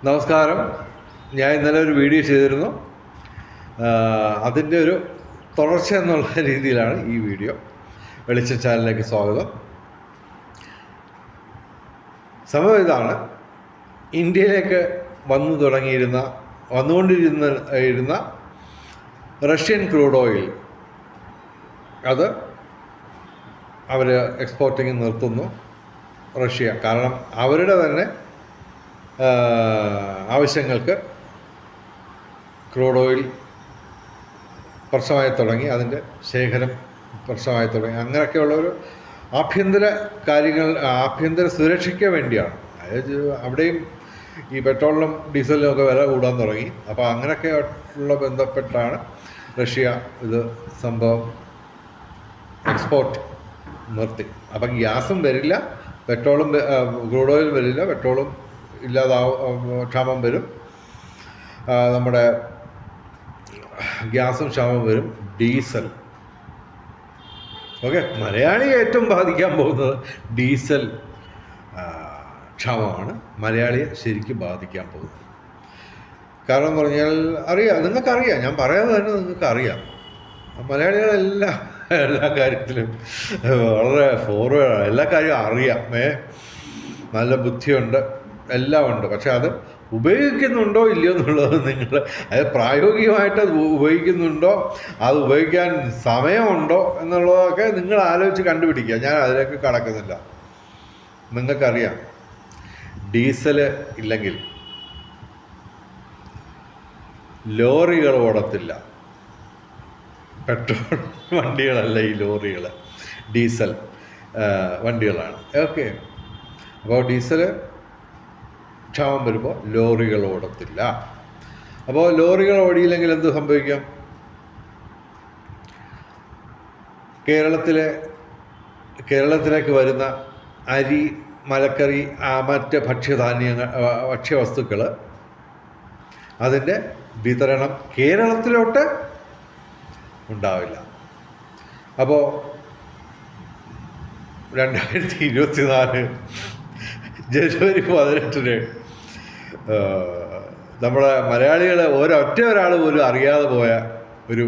നമസ്കാരം. ഞാൻ ഇന്നലെ ഒരു വീഡിയോ ചെയ്തിരുന്നു. അതിൻ്റെ ഒരു തുടർച്ച എന്നുള്ള രീതിയിലാണ് ഈ വീഡിയോ. വെളിച്ചം ചാനലിലേക്ക് സ്വാഗതം. സംഭവം ഇതാണ്: ഇന്ത്യയിലേക്ക് വന്നുകൊണ്ടിരുന്ന റഷ്യൻ ക്രൂഡ് ഓയിൽ അത് അവർ എക്സ്പോർട്ടിങ് നിർത്തുന്നു. റഷ്യ കാരണം അവരുടെ തന്നെ ആവശ്യങ്ങൾക്ക് ക്രൂഡ് ഓയിൽ പ്രശ്നമായി തുടങ്ങി, അതിൻ്റെ ശേഖരം പ്രശ്നമായി തുടങ്ങി. അങ്ങനെയൊക്കെയുള്ള ഒരു ആഭ്യന്തര സുരക്ഷയ്ക്ക് വേണ്ടിയാണ്. അതായത് അവിടെയും ഈ പെട്രോളിനും ഡീസലിനും ഒക്കെ വില കൂടാൻ തുടങ്ങി. അപ്പോൾ അങ്ങനെയൊക്കെ ഉള്ള ബന്ധപ്പെട്ടാണ് റഷ്യ ഇത് സംഭവം എക്സ്പോർട്ട് നിർത്തി. അപ്പം ഗ്യാസും വരില്ല, പെട്രോളും ക്രൂഡ് ഓയിൽ വരില്ല, പെട്രോളും ക്ഷാമം വരും, നമ്മുടെ ഗ്യാസും ക്ഷാമം വരും, ഡീസൽ. ഓക്കെ, മലയാളി ഏറ്റവും ബാധിക്കാൻ പോകുന്നത് ഡീസൽ ക്ഷാമമാണ് മലയാളിയെ ശരിക്കും ബാധിക്കാൻ പോകുന്നത്. കാരണം എന്ന് പറഞ്ഞാൽ നിങ്ങൾക്കറിയാം, ഞാൻ പറയാതെ തന്നെ നിങ്ങൾക്കറിയാം, മലയാളികളെല്ലാം എല്ലാ കാര്യത്തിലും വളരെ ഫോർവേഡാണ്. എല്ലാ കാര്യവും അറിയാം, നല്ല ബുദ്ധിയുണ്ട്, എല്ലാം ഉണ്ട്. പക്ഷെ അത് ഉപയോഗിക്കുന്നുണ്ടോ ഇല്ലയോ എന്നുള്ളത് അത് പ്രായോഗികമായിട്ട് അത് ഉപയോഗിക്കുന്നുണ്ടോ, അത് ഉപയോഗിക്കാൻ സമയമുണ്ടോ എന്നുള്ളതൊക്കെ നിങ്ങൾ ആലോചിച്ച് കണ്ടുപിടിക്കുക. ഞാൻ അതിലേക്ക് കടക്കുന്നില്ല. നിങ്ങൾക്കറിയാം, ഡീസൽ ഇല്ലെങ്കിൽ ലോറികൾ ഓടത്തില്ല. പെട്രോൾ വണ്ടികളല്ല ഈ ലോറികൾ, ഡീസൽ വണ്ടികളാണ്. ഓക്കെ, അപ്പോൾ ഡീസൽ ക്ഷാമം വരുമ്പോൾ ലോറികൾ ഓടത്തില്ല. അപ്പോൾ ലോറികൾ ഓടിയില്ലെങ്കിൽ എന്ത് സംഭവിക്കാം? കേരളത്തിലേക്ക് വരുന്ന അരി, മലക്കറി, മറ്റ് ഭക്ഷ്യവസ്തുക്കൾ, അതിൻ്റെ വിതരണം കേരളത്തിലോട്ട് ഉണ്ടാവില്ല. അപ്പോൾ 2024 ജനുവരി 18 നമ്മുടെ മലയാളികൾ ഒരാൾ പോലും അറിയാതെ പോയ ഒരു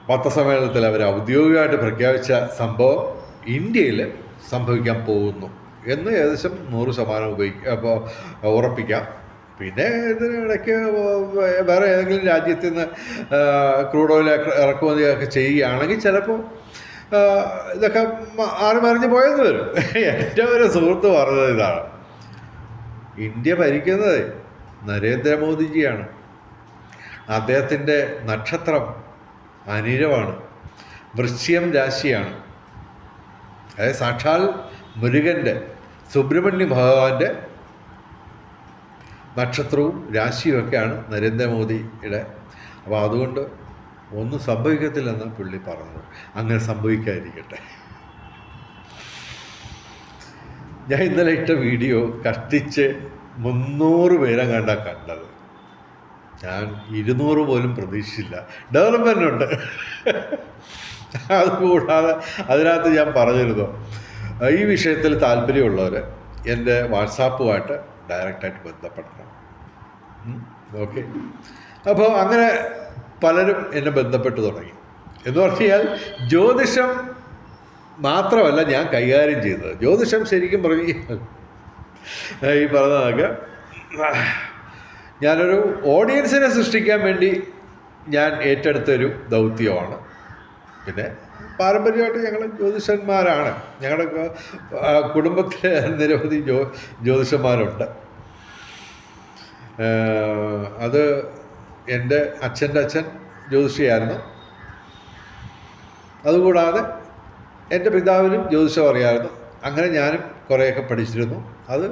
പത്രസമ്മേളനത്തിൽ അവർ ഔദ്യോഗികമായിട്ട് പ്രഖ്യാപിച്ച സംഭവം ഇന്ത്യയിൽ സംഭവിക്കാൻ പോകുന്നു എന്ന് ഏകദേശം 100% ഉറപ്പിക്കാം. പിന്നെ ഇതിനിടയ്ക്ക് വേറെ ഏതെങ്കിലും രാജ്യത്ത് നിന്ന് ക്രൂഡ് ഓയിൽ ഇറക്കുമതിയൊക്കെ ചെയ്യുകയാണെങ്കിൽ ചിലപ്പോൾ ഇതൊക്കെ മറിഞ്ഞ് പോയെന്ന് വരും. എൻ്റെ ഒരു സുഹൃത്ത് പറഞ്ഞത് ഇതാണ്: ഇന്ത്യ ഭരിക്കുന്നത് നരേന്ദ്രമോദിജിയാണ്. അദ്ദേഹത്തിൻ്റെ നക്ഷത്രം അനിഴമാണ്, വൃശ്ചികം രാശിയാണ്. അതായത് സാക്ഷാൽ മുരുകൻ്റെ, സുബ്രഹ്മണ്യ ഭഗവാന്റെ നക്ഷത്രവും രാശിയും ഒക്കെയാണ് നരേന്ദ്രമോദിയുടെ. അപ്പോൾ അതുകൊണ്ട് ഒന്നും സംഭവിക്കത്തില്ലെന്ന് പുള്ളി പറഞ്ഞത്. അങ്ങനെ സംഭവിക്കാതിരിക്കട്ടെ. ഞാൻ ഇന്നലെ ഇട്ട വീഡിയോ കഷ്ടിച്ച് 300 പേരെങ്ങാണ്ടാ കണ്ടത്. ഞാൻ 200 പോലും പ്രതീക്ഷിച്ചില്ല. ഡെവലപ്മെൻ്റ് ഉണ്ട്. അതുകൂടാതെ അതിനകത്ത് ഞാൻ പറഞ്ഞിരുന്നു, ഈ വിഷയത്തിൽ താല്പര്യമുള്ളവർ എൻ്റെ വാട്സാപ്പുമായിട്ട് ഡയറക്റ്റായിട്ട് ബന്ധപ്പെടണം. ഓക്കെ, അപ്പോൾ അങ്ങനെ പലരും എന്നെ ബന്ധപ്പെട്ട് തുടങ്ങി. എന്ന് പറഞ്ഞാൽ ജ്യോതിഷം മാത്രമല്ല ഞാൻ കൈകാര്യം ചെയ്തത്. ജ്യോതിഷം ശരിക്കും പറഞ്ഞു ഈ പറഞ്ഞതൊക്കെ ഞാനൊരു ഓഡിയൻസിനെ സൃഷ്ടിക്കാൻ വേണ്ടി ഞാൻ ഏറ്റെടുത്തൊരു ദൗത്യമാണ്. പിന്നെ പാരമ്പര്യമായിട്ട് ഞങ്ങൾ ജ്യോതിഷന്മാരാണ്. ഞങ്ങളുടെ കുടുംബത്തിൽ നിരവധി ജ്യോതിഷന്മാരുണ്ട്. അത് എൻ്റെ അച്ഛൻ്റെ അച്ഛൻ ജ്യോതിഷിയായിരുന്നു. അതുകൂടാതെ എൻ്റെ പിതാവിനും ജ്യോതിഷം അറിയാമായിരുന്നു. അങ്ങനെ ഞാനും കുറേയൊക്കെ പഠിച്ചിരുന്നു. അത്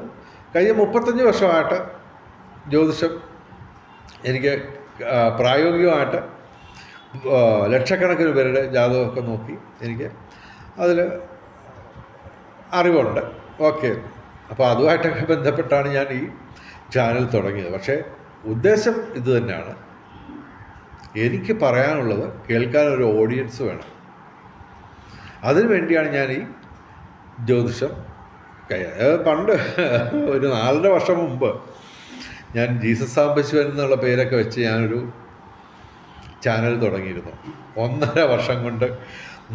കഴിഞ്ഞ 35 വർഷമായിട്ട് ജ്യോതിഷം എനിക്ക് പ്രായോഗികമായിട്ട് ലക്ഷക്കണക്കിന് പേരുടെ ജാതകമൊക്കെ നോക്കി എനിക്ക് അതിൽ അറിവുണ്ട്. ഓക്കെ, അപ്പോൾ അതുമായിട്ടൊക്കെ ബന്ധപ്പെട്ടാണ് ഞാൻ ഈ ചാനൽ തുടങ്ങിയത്. പക്ഷേ ഉദ്ദേശം ഇത് തന്നെയാണ്. എനിക്ക് പറയാനുള്ളത് കേൾക്കാനൊരു ഓഡിയൻസ് വേണം. അതിനു വേണ്ടിയാണ് ഞാൻ ഈ ജ്യോതിഷം പണ്ട് ഒരു 4.5 വർഷം മുമ്പ് ഞാൻ ജീസസ് സാംബശിവൻ എന്നുള്ള പേരൊക്കെ വെച്ച് ഞാനൊരു ചാനൽ തുടങ്ങിയിരുന്നു. 1.5 വർഷം കൊണ്ട്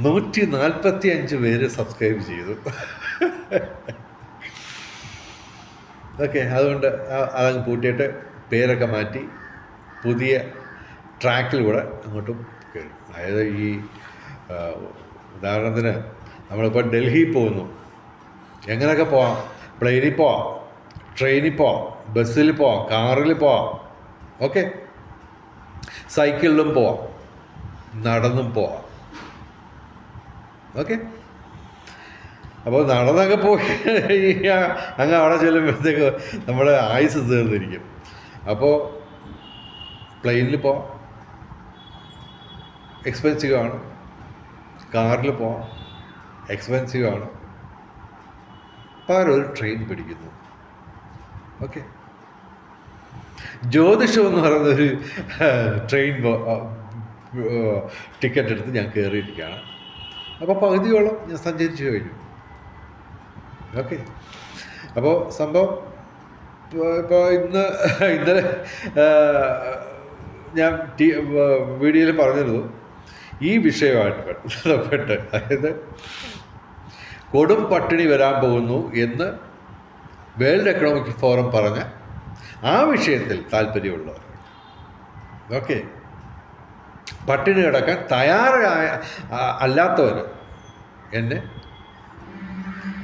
145 പേര് സബ്സ്ക്രൈബ് ചെയ്തു. ഓക്കെ, അതുകൊണ്ട് അതങ്ങ് പൂട്ടിയിട്ട് പേരൊക്കെ മാറ്റി പുതിയ ട്രാക്കിലൂടെ അങ്ങോട്ടും കയറി. അതായത് ഈ ഉദാഹരണത്തിന് നമ്മളിപ്പോൾ ഡൽഹിയിൽ പോകുന്നു, എങ്ങനെയൊക്കെ പോവാം? പ്ലെയിനിൽ പോവാം, ട്രെയിനിൽ പോവാം, ബസ്സിൽ പോവാം, കാറിൽ പോവാം, ഓക്കെ, സൈക്കിളിലും പോവാം, നടന്നും പോവാം, ഓക്കെ. അപ്പോൾ നടന്നൊക്കെ പോയി അങ്ങ് അവിടെ ചെല്ലുമ്പോഴത്തേക്ക് നമ്മുടെ ആയുസ് തീർന്നിരിക്കും. അപ്പോൾ പ്ലെയിനിൽ പോവാം, എക്സ്പെൻസീവ് ആണ്. കാറിൽ പോവാം, എക്സ്പെൻസീവ് ആണ്. പകരം ഒരു ട്രെയിൻ പിടിക്കുന്നു, ഓക്കെ. ജ്യോതിഷം എന്ന് പറയുന്നൊരു ട്രെയിൻ ടിക്കറ്റ് എടുത്ത് ഞാൻ കയറിയിരിക്കുകയാണ്. അപ്പോൾ പകുതിയോളം ഞാൻ സഞ്ചരിച്ചു കഴിഞ്ഞു, ഓക്കെ. അപ്പോൾ സംഭവം ഇപ്പോൾ ഇന്നലെ ഞാൻ വീഡിയോയിൽ പറഞ്ഞിരുന്നു ഈ വിഷയമായിട്ട് ബന്ധപ്പെട്ട്, അതായത് കൊടും പട്ടിണി വരാൻ പോകുന്നു എന്ന് വേൾഡ് എക്കണോമിക് ഫോറം പറഞ്ഞ ആ വിഷയത്തിൽ താല്പര്യമുള്ളവർ, ഓക്കെ, പട്ടിണി കിടക്കാൻ തയ്യാറായ അല്ലാത്തവർ എന്നെ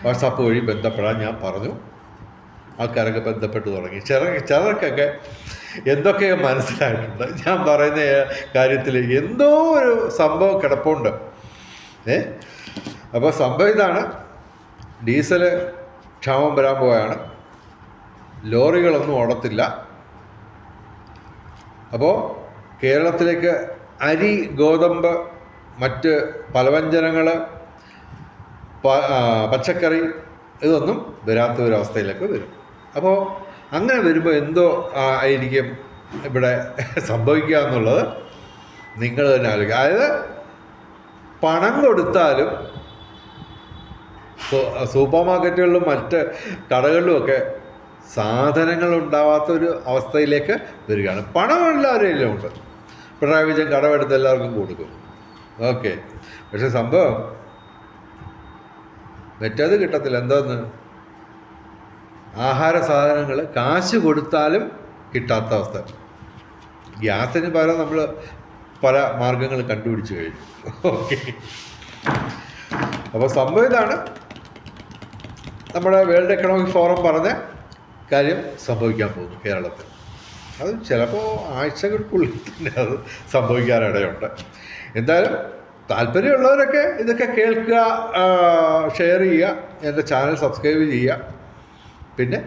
വാട്സാപ്പ് വഴി ബന്ധപ്പെടാൻ ഞാൻ പറഞ്ഞു. ആൾക്കാരൊക്കെ ബന്ധപ്പെട്ട് തുടങ്ങി. ചിലർക്കൊക്കെ എന്തൊക്കെയോ മനസ്സിലായിട്ടുണ്ട്. ഞാൻ പറയുന്ന കാര്യത്തിൽ എന്തോ ഒരു സംഭവം കിടപ്പുണ്ട്. അപ്പോൾ സംഭവം ഇതാണ്, ഡീസൽ ക്ഷാമം വരാൻ പോവുകയാണ്, ലോറികളൊന്നും ഓടത്തില്ല. അപ്പോൾ കേരളത്തിലേക്ക് അരി, ഗോതമ്പ്, മറ്റ് പലവ്യഞ്ജനങ്ങൾ, പച്ചക്കറി ഇതൊന്നും വരാത്ത ഒരവസ്ഥയിലേക്ക് വരും. അപ്പോൾ അങ്ങനെ വരുമ്പോൾ എന്തോ ആയിരിക്കും ഇവിടെ സംഭവിക്കുക എന്നുള്ളത് നിങ്ങൾ തന്നെ ആലോചിക്കുക. അതായത് പണം കൊടുത്താലും സൂപ്പർ മാർക്കറ്റുകളിലും മറ്റ് കടകളിലുമൊക്കെ സാധനങ്ങൾ ഉണ്ടാവാത്തൊരു അവസ്ഥയിലേക്ക് വരികയാണ്. പണം എല്ലാവരും ഉണ്ട്. പിണറായി വിജയൻ കടമെടുത്ത് എല്ലാവർക്കും കൊടുക്കും, ഓക്കെ. പക്ഷെ സംഭവം മറ്റേത് കിട്ടത്തില്ല. എന്താന്ന്, ആഹാര സാധനങ്ങൾ കാശ് കൊടുത്താലും കിട്ടാത്ത അവസ്ഥ. ഗ്യാസിന് പകരം നമ്മൾ പല മാർഗങ്ങൾ കണ്ടുപിടിച്ച് കഴിഞ്ഞു, ഓക്കെ. അപ്പോൾ സംഭവം ഇതാണ്, നമ്മുടെ വേൾഡ് എക്കണോമിക് ഫോറം പറഞ്ഞ കാര്യം സംഭവിക്കാൻ പോകുന്നു കേരളത്തിൽ. അത് ചിലപ്പോൾ ആഴ്ചകൾക്കുള്ളിൽ തന്നെ അത് സംഭവിക്കാനിടയുണ്ട്. എന്തായാലും താല്പര്യമുള്ളവരൊക്കെ ഇതൊക്കെ കേൾക്കുക, ഷെയർ ചെയ്യുക, എൻ്റെ ചാനൽ സബ്സ്ക്രൈബ് ചെയ്യുക. പിന്നെ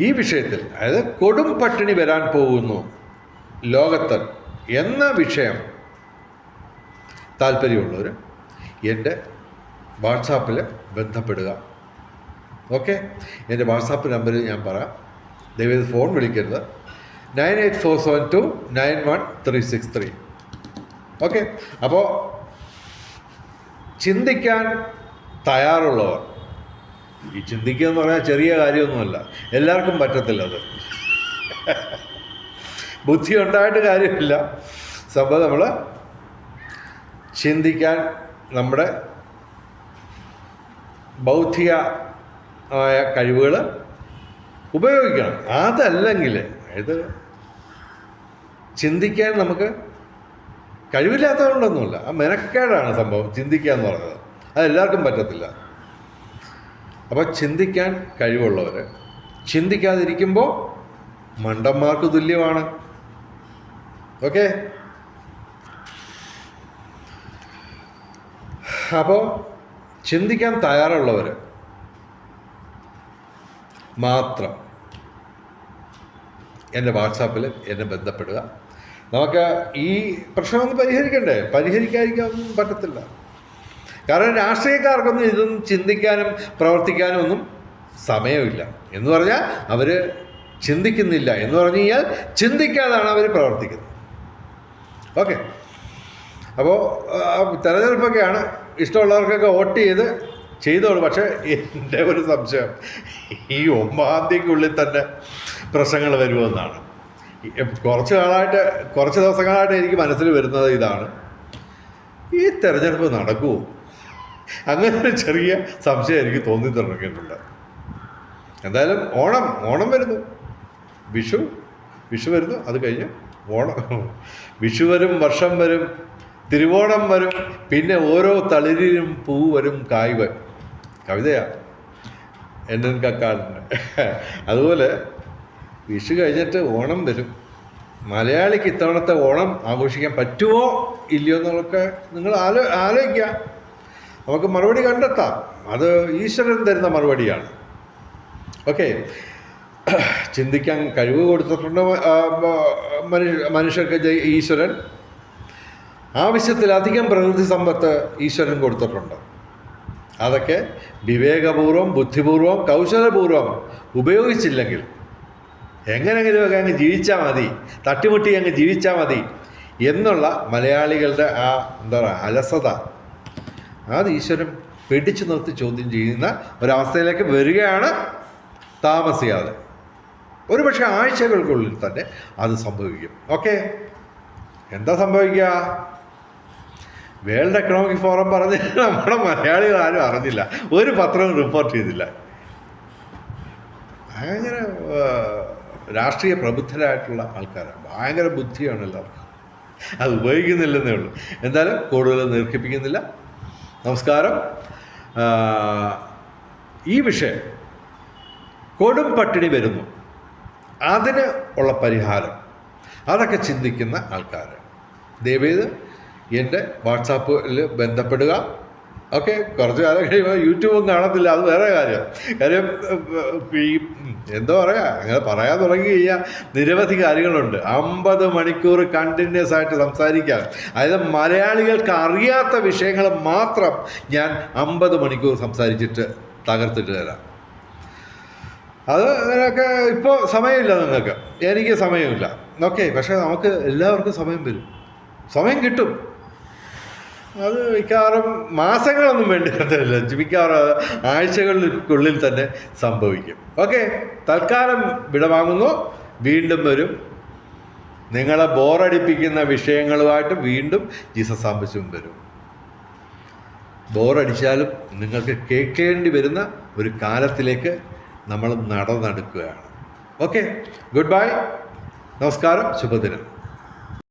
ഈ വിഷയത്തിൽ, അതായത് കൊടും പട്ടിണി വരാൻ പോകുന്നു ലോകത്ത് എന്ന വിഷയം താല്പര്യമുള്ളവർ എൻ്റെ വാട്സാപ്പിൽ ബന്ധപ്പെടുക, ഓക്കെ. എൻ്റെ വാട്സാപ്പ് നമ്പർ ഞാൻ പറയാം, ദയവേത് ഫോൺ വിളിക്കരുത്. 9847291363, ഓക്കെ. അപ്പോൾ ചിന്തിക്കാൻ തയ്യാറുള്ളവർ, ഈ ചിന്തിക്കുക എന്ന് പറഞ്ഞാൽ ചെറിയ കാര്യമൊന്നുമല്ല, എല്ലാവർക്കും പറ്റത്തില്ല അത്. ബുദ്ധി ഉണ്ടായിട്ട് കാര്യമില്ല. സംഭവം നമ്മൾ ചിന്തിക്കാൻ നമ്മുടെ ബൗദ്ധികമായ കഴിവുകൾ ഉപയോഗിക്കണം. അതല്ലെങ്കിൽ, അതായത് ചിന്തിക്കാൻ നമുക്ക് കഴിവില്ലാത്തതുകൊണ്ടൊന്നുമില്ല, ആ മെനക്കേടാണ് സംഭവം ചിന്തിക്കുക എന്ന് പറയുന്നത്. അതെല്ലാവർക്കും പറ്റത്തില്ല. അപ്പോൾ ചിന്തിക്കാൻ കഴിവുള്ളവർ ചിന്തിക്കാതിരിക്കുമ്പോൾ മണ്ടന്മാർക്ക് തുല്യമാണ്, ഓക്കെ. അപ്പോൾ ചിന്തിക്കാൻ തയ്യാറുള്ളവർ മാത്രം എൻ്റെ വാട്സാപ്പിൽ എന്നെ ബന്ധപ്പെടുക. നമുക്ക് ഈ പ്രശ്നമൊന്നും പരിഹരിക്കണ്ടേ? പരിഹരിക്കാതിരിക്കാനൊന്നും പറ്റത്തില്ല. കാരണം രാഷ്ട്രീയക്കാർക്കൊന്നും ഇതൊന്നും ചിന്തിക്കാനും പ്രവർത്തിക്കാനും ഒന്നും സമയമില്ല. എന്ന് പറഞ്ഞാൽ അവർ ചിന്തിക്കുന്നില്ല എന്ന് പറഞ്ഞു കഴിഞ്ഞാൽ ചിന്തിക്കാതാണ് അവർ പ്രവർത്തിക്കുന്നത്, ഓക്കെ. അപ്പോൾ തെരഞ്ഞെടുപ്പൊക്കെയാണ്, ഇഷ്ടമുള്ളവർക്കൊക്കെ വോട്ട് ചെയ്ത് ചെയ്തോളൂ. പക്ഷേ എൻ്റെ ഒരു സംശയം, ഈ 9-ാം തീയതിക്കുള്ളിൽ തന്നെ പ്രശ്നങ്ങൾ വരുമെന്നാണ്. കുറച്ച് ദിവസങ്ങളായിട്ട് എനിക്ക് മനസ്സിൽ വരുന്നത് ഇതാണ്, ഈ തെരഞ്ഞെടുപ്പ് നടക്കുമോ? അങ്ങനെ ഒരു ചെറിയ സംശയം എനിക്ക് തോന്നി തുടങ്ങിയിട്ടുണ്ട്. എന്തായാലും ഓണം വരുന്നു, വിഷു വരുന്നു, അത് കഴിഞ്ഞ് വിഷു വരും, വർഷം വരും, തിരുവോണം വരും, പിന്നെ ഓരോ തളിരിലും പൂ വരും, കായ് വരും. കവിതയാണ് എൻ കക്കാടിൻ്റെ. അതുപോലെ വിഷു കഴിഞ്ഞിട്ട് ഓണം വരും. മലയാളിക്ക് ഇത്തവണത്തെ ഓണം ആഘോഷിക്കാൻ പറ്റുമോ ഇല്ലയോ എന്നുള്ളതൊക്കെ നിങ്ങൾ ആലോചിക്കുക. നമുക്ക് മറുപടി കണ്ടെത്താം. അത് ഈശ്വരൻ തരുന്ന മറുപടിയാണ്. ഓക്കെ, ചിന്തിക്കാൻ കഴിവ് കൊടുത്തിട്ടുണ്ട് മനുഷ്യർക്ക് ഈശ്വരൻ. ആവശ്യത്തിലധികം പ്രകൃതി സമ്പത്ത് ഈശ്വരൻ കൊടുത്തിട്ടുണ്ട്. അതൊക്കെ വിവേകപൂർവം, ബുദ്ധിപൂർവം, കൗശലപൂർവം ഉപയോഗിച്ചില്ലെങ്കിൽ എങ്ങനെങ്കിലുമൊക്കെ അങ്ങ് ജീവിച്ചാൽ മതി, തട്ടിമുട്ടി അങ്ങ് ജീവിച്ചാൽ മതി എന്നുള്ള മലയാളികളുടെ ആ അലസത, അത് ഈശ്വരൻ പിടിച്ചു നിർത്തി ചോദ്യം ചെയ്യുന്ന ഒരവസ്ഥയിലേക്ക് വരികയാണ് താമസിയാതെ. ഒരുപക്ഷെ ആഴ്ചകൾക്കുള്ളിൽ തന്നെ അത് സംഭവിക്കും. ഓക്കെ, എന്താ സംഭവിക്കുക? വേൾഡ് എക്കണോമിക് ഫോറം പറഞ്ഞ് നമ്മുടെ മലയാളികൾ ആരും അറിഞ്ഞില്ല, ഒരു പത്രവും റിപ്പോർട്ട് ചെയ്തില്ല. ഭയങ്കര രാഷ്ട്രീയ പ്രബുദ്ധരായിട്ടുള്ള ആൾക്കാരാണ്, ഭയങ്കര ബുദ്ധിയാണ് എല്ലാവർക്കും, അത് ഉപയോഗിക്കുന്നില്ലെന്നേ ഉള്ളൂ. എന്തായാലും കൂടുതൽ ദീർഘിപ്പിക്കുന്നില്ല. നമസ്കാരം. ഈ വിഷയം കൊടും പട്ടിണി വരുന്നു, അതിന് ഉള്ള പരിഹാരം, അതൊക്കെ ചിന്തിക്കുന്ന ആൾക്കാർ ദയവേത് എൻ്റെ വാട്സാപ്പിൽ ബന്ധപ്പെടുക. ഓക്കെ, കുറച്ച് കാലം കഴിയുമ്പോൾ യൂട്യൂബും കാണത്തില്ല, അത് വേറെ കാര്യം. ഈ എന്താ പറയുക, അങ്ങനെ പറയാൻ തുടങ്ങി കഴിഞ്ഞാൽ നിരവധി കാര്യങ്ങളുണ്ട്. 50 മണിക്കൂർ കണ്ടിന്യൂസ് ആയിട്ട് സംസാരിക്കാൻ, അതായത് മലയാളികൾക്ക് അറിയാത്ത വിഷയങ്ങൾ മാത്രം ഞാൻ 50 മണിക്കൂർ സംസാരിച്ചിട്ട് തകർത്തിട്ട് തരാം. അത് അങ്ങനെയൊക്കെ ഇപ്പോൾ സമയമില്ല, നിങ്ങൾക്ക്, എനിക്ക് സമയമില്ല. ഓക്കെ, പക്ഷേ നമുക്ക് എല്ലാവർക്കും സമയം വരും, സമയം കിട്ടും. അത് മിക്കവാറും മാസങ്ങളൊന്നും വേണ്ടി വരത്തില്ല, മിക്കവാറും ആഴ്ചകൾക്കുള്ളിൽ തന്നെ സംഭവിക്കും. ഓക്കെ, തൽക്കാലം വിടവാങ്ങുന്നു. വീണ്ടും വരും. നിങ്ങളെ ബോറടിപ്പിക്കുന്ന വിഷയങ്ങളുമായിട്ട് വീണ്ടും ജീസസ് സാമ്പശിവൻ വരും. ബോറടിച്ചാലും നിങ്ങൾക്ക് കേൾക്കേണ്ടി വരുന്ന ഒരു കാലത്തിലേക്ക് നമ്മൾ നടന്നെടുക്കുകയാണ്. ഓക്കെ, ഗുഡ് ബൈ, നമസ്കാരം, ശുഭദിനം.